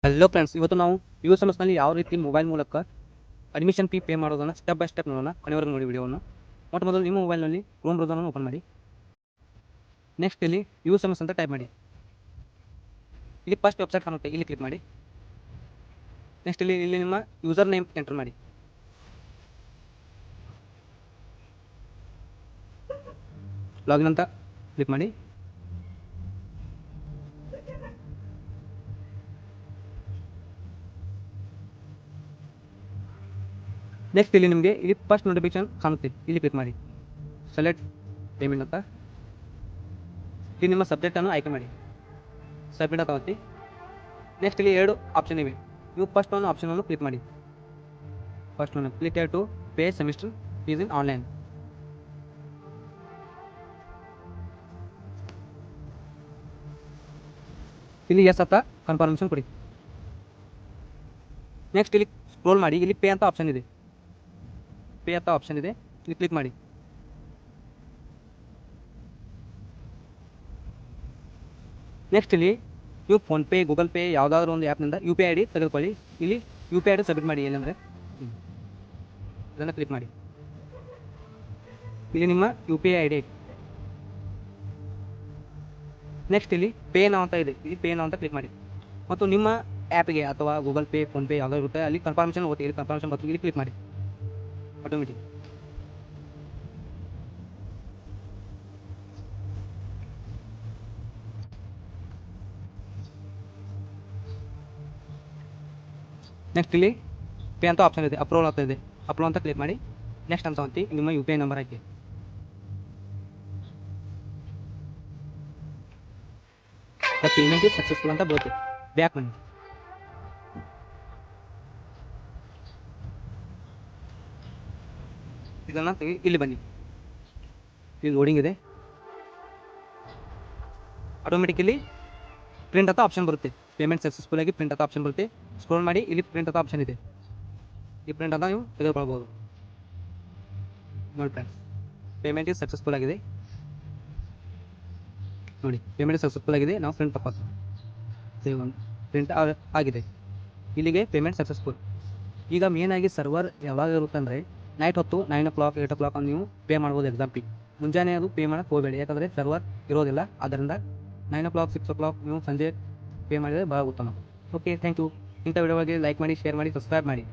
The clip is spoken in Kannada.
ಹಲೋ ಫ್ರೆಂಡ್ಸ್, ಇವತ್ತು ನಾವು ನಲ್ಲಿ ಯಾವ ರೀತಿ ಮೊಬೈಲ್ ಮೂಲಕ ಅಡ್ಮಿಷನ್ ಫೀ ಪೇ ಮಾಡೋದನ್ನು ಸ್ಟೆಪ್ ಬೈ ಸ್ಟೆಪ್ ನೋಡೋಣ. ಕೊನೆವರೆಗೂ ನೋಡಿ ವಿಡಿಯೋವನ್ನು. ಮೊದಲು ನಿಮ್ಮ ಮೊಬೈಲ್ನಲ್ಲಿ ಕ್ರೋಮ್ ಬ್ರೌಸರನ್ನು ಓಪನ್ ಮಾಡಿ. ನೆಕ್ಸ್ಟ್ ಇಲ್ಲಿ ಯೂಎಸ್ಎಂಎಸ್ ಅಂತ ಟೈಪ್ ಮಾಡಿ. ಇಲ್ಲಿ ಫಸ್ಟ್ ವೆಬ್ಸೈಟ್ ಕಾಣುತ್ತೆ, ಇಲ್ಲಿ ಕ್ಲಿಕ್ ಮಾಡಿ. ನೆಕ್ಸ್ಟ್ ಇಲ್ಲಿ ನಿಮ್ಮ ಯೂಸರ್ ನೇಮ್ ಎಂಟರ್ ಮಾಡಿ. ಲಾಗಿನ್ ಅಂತ ಕ್ಲಿಕ್ ಮಾಡಿ. ನೆಕ್ಸ್ಟ್ ಇಲ್ಲಿ ನಿಮಗೆ ಇಲ್ಲಿ ಫಸ್ಟ್ ನೋಟಿಫಿಕೇಶನ್ ಕಾಣುತ್ತೆ, ಇಲ್ಲಿ ಕ್ಲಿಕ್ ಮಾಡಿ. ಸೆಲೆಕ್ಟ್ ಪೇಮೆಂಟ್ ಅಂತ ಇಲ್ಲಿ ನಿಮ್ಮ ಸಬ್ಜೆಕ್ಟನ್ನು ಆಯ್ಕೆ ಮಾಡಿ. ಸಬ್ಮಿಟ್ ಅಂತ ಒತ್ತಿ. ನೆಕ್ಸ್ಟ್ ಇಲ್ಲಿ ಎರಡು ಆಪ್ಷನ್ ಇವೆ. ನೀವು ಫಸ್ಟ್ ಒಂದು ಆಪ್ಷನನ್ನು ಕ್ಲಿಕ್ ಮಾಡಿ. ಫಸ್ಟ್ ಒಂದು click to pay semester fees in online. ಇಲ್ಲಿ ಎಸ್ ಅಂತ ಕನ್ಫರ್ಮೇಷನ್ ಕೊಡಿ. ನೆಕ್ಸ್ಟ್ ಇಲ್ಲಿ ಸ್ಕ್ರೋಲ್ ಮಾಡಿ, ಇಲ್ಲಿ ಪೇ ಅಂತ ಆಪ್ಷನ್ ಇದೆ. ಪೇ ಅಂತ ಆಪ್ಷನ್ ಇದೆ, ಇಲ್ಲಿ ಕ್ಲಿಕ್ ಮಾಡಿ. ನೆಕ್ಸ್ಟ್ ಇಲ್ಲಿ ನೀವು ಫೋನ್ಪೇ, ಗೂಗಲ್ ಪೇ ಯಾವುದಾದ್ರೂ ಒಂದು ಆ್ಯಪ್ನಿಂದ ಯು ಪಿ ಐ ಡಿ ತೆಗೆದುಕೊಳ್ಳಿ. ಇಲ್ಲಿ U P I D submit ಮಾಡಿ. ಏನಂದರೆ ಇದನ್ನು ಕ್ಲಿಕ್ ಮಾಡಿ. ಇಲ್ಲಿ ನಿಮ್ಮ U P I D. Next ಇಲ್ಲಿ ಪೇ ನೌ ಅಂತ ಇದೆ, ಇಲ್ಲಿ ಪೇ ನೌ ಅಂತ ಕ್ಲಿಕ್ ಮಾಡಿ. ಮತ್ತು ನಿಮ್ಮ ಆ್ಯಪ್ಗೆ ಅಥವಾ ಗೂಗಲ್ ಪೇ, ಫೋನ್ಪೇ ಯಾವುದಾದ್ರು ಇರುತ್ತೆ, ಅಲ್ಲಿ ಕನ್ಫರ್ಮೇಷನ್ ಓದಿ. ಇಲ್ಲಿ ಕನ್ಫರ್ಮೇಷನ್ ಮತ್ತು ಇಲ್ಲಿ ಕ್ಲಿಕ್ ಮಾಡಿ. ಆಟೋಮೆಟಿಕ್ ನೆಕ್ಸ್ಟ್ ಇಲ್ಲಿ ಪೇ ಅಂತ ಆಪ್ಷನ್ ಇದೆ, ಅಪ್ರೂವಲ್ ಆಗ್ತಾ ಇದೆ. ಅಪ್ರೂವಲ್ ಅಂತ ಕ್ಲಿಕ್ ಮಾಡಿ. ನೆಕ್ಸ್ಟ್ ಅಂತ ಹೊತ್ತಿ ನಿಮ್ಮ U P I number hockey. The payment is successful ಅಂತ ಬರುತ್ತೆ. ಬ್ಯಾಕ್ ಬನ್ನಿ. ಇದನ್ನು ಇಲ್ಲಿ ಬನ್ನಿ. ಇದು ಲೋಡಿಂಗ್ ಇದೆ. ಆಟೋಮೆಟಿಕಲಿ ಪ್ರಿಂಟ್ ಅಂತ ಆಪ್ಷನ್ ಬರುತ್ತೆ. ಪೇಮೆಂಟ್ ಸಕ್ಸಸ್ಫುಲ್ ಆಗಿ ಪ್ರಿಂಟ್ ಅಂತ ಆಪ್ಷನ್ ಬರುತ್ತೆ. ಸ್ಕ್ರೋಲ್ ಮಾಡಿ, ಇಲ್ಲಿ ಪ್ರಿಂಟ್ ಅಂತ ಆಪ್ಷನ್ ಇದೆ. ಈ ಪ್ರಿಂಟ್ ಅಂತ ನೀವು ತೆಗೆದುಕೊಳ್ಬೋದು. ನೋಡಿ ಫ್ರೆಂಡ್ಸ್, ಪೇಮೆಂಟ್ ಇಸ್ ಸಕ್ಸಸ್ಫುಲ್ ಆಗಿದೆ. ನೋಡಿ, ಪೇಮೆಂಟ್ ಸಕ್ಸಸ್ಫುಲ್ ಆಗಿದೆ. ನಾವು ಪ್ರಿಂಟ್ ತಪ್ಪತ್ತು ಸೇವ್ ಪ್ರಿಂಟ್ ಆಗಿದೆ. ಇಲ್ಲಿಗೆ ಪೇಮೆಂಟ್ ಸಕ್ಸಸ್ಫುಲ್. ಈಗ ಮೇನ್ ಆಗಿ ಸರ್ವರ್ ಯಾವಾಗ ಇರುತ್ತೆ ಅಂದರೆ ನೈಟ್ ಹೊತ್ತು 9 o'clock 8 o'clock ನೀವು ಪೇ ಮಾಡ್ಬೋದು ಎಕ್ಸಾಮ್ ಫೀ. ಮುಂಜಾನೆ ಅದು ಪೇ ಮಾಡೋಕ್ಕೆ ಹೋಗಬೇಡಿ, ಯಾಕಂದರೆ ಸರ್ವರ್ ಇರೋದಿಲ್ಲ. ಆದ್ದರಿಂದ 9 o'clock 6 o'clock ನೀವು ಸಂಜೆ ಪೇ ಮಾಡಿದರೆ ಭಾಳ ಉತ್ತಮ. Okay, thank you. ಇಂಥ ವಿಡಿಯೋಗಳಿಗೆ ಲೈಕ್ ಮಾಡಿ, ಶೇರ್ ಮಾಡಿ, ಸಬ್ಸ್ಕ್ರೈಬ್ ಮಾಡಿ.